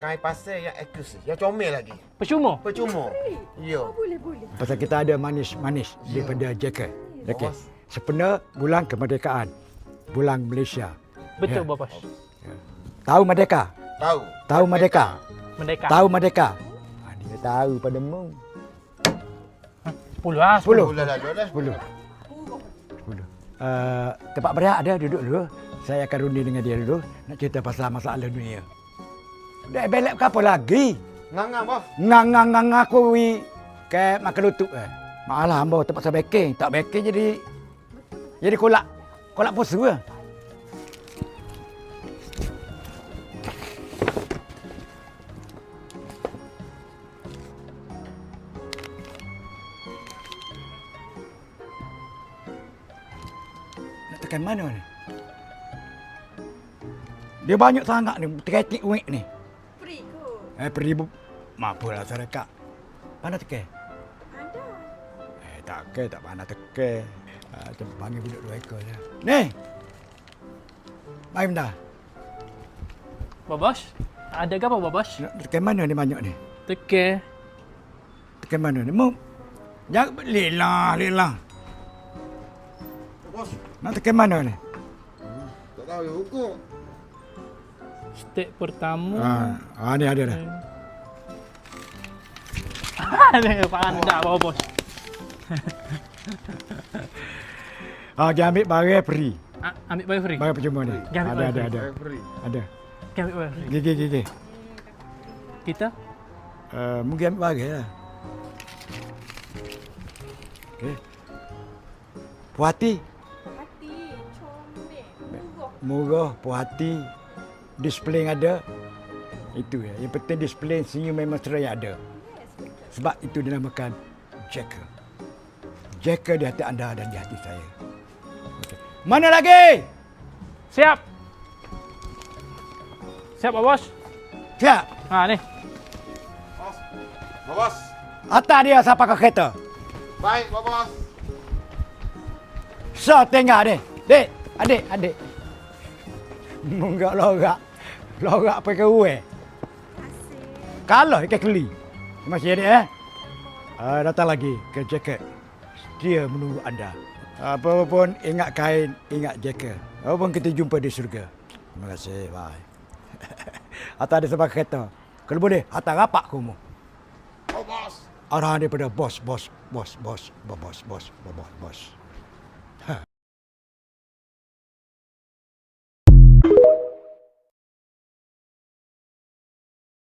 kain pasal yang eksklusif, yang comel lagi. Percuma? Percuma. Ya. Boleh. Pasal kita ada manis-manis daripada jaket. Okey. Bos. Sepena bulan kemerdekaan. Bulan Malaysia. Betul, Ya. Babas. Tahu merdeka? Tahu. Tahu merdeka? Merdeka. Tahu merdeka? Dia tahu padamu. 10 lah. 10. Bulan lalu dah. 10. 10. Tempat berehat ada, duduk dulu. Saya akan runding dengan dia dulu. Nak cerita pasal masalah dunia. Dah belak ke apa lagi? Ngang bos. Ngang aku ke makan lutut Malah hamba terpaksa backing. Tak backing jadi kolak puasa ke. Nak tekan mana ni? Dia banyak sangat ni, 30 wik ni. Free ke? Peribu. Mapulah saya dekat. Mana tekan? Ada. Tak ke, tak pandai teke. Coba panggil budak 2 ekor je. Ni! Mari dah. Babas? Ada ke apa, Babas? Nak tekan mana ni banyak ni? Teke. Tekan mana ni? Mau? Jangan lelah. Bos. Nak tekan mana ni? Tak tahu ya hukum. Step pertama. Ni ada dah. Ada pandai, Babas. Dia ambil barang free. Ambil bayar free. Barang percuma ni. Dia ambil barang Ada. Free. Ada. Kita ambil bayar free. Gigi. Kita? Mungkin ambil barang lah. Okey. Puas hati. Hati. Comel. Murah, puas hati. Disiplin ada. Itu ya. Yang penting disiplin, senyum memang mesra yang ada. Sebab itu dinamakan Jacker. Jacker di hati anda dan di hati saya. Okay. Mana lagi? Siap. Siap, Babas? Siap. Ni. Bos. Bos. Atas dia siapa ke kereta? Baik, bos. So, tengok ni. Dek, adik. Munggak lorak. Lorak pakai uwe. Asyik. Kalau ikan keli. Masih ada datang lagi ke jaket. Dia menunggu anda. Apa pun ingat kain, ingat jaket. Apa pun kita jumpa di surga. Terima kasih. Bye. Atas ada sebab kereta. Kalau boleh, atas rapak kamu. Oh, bos. Arahan daripada bos.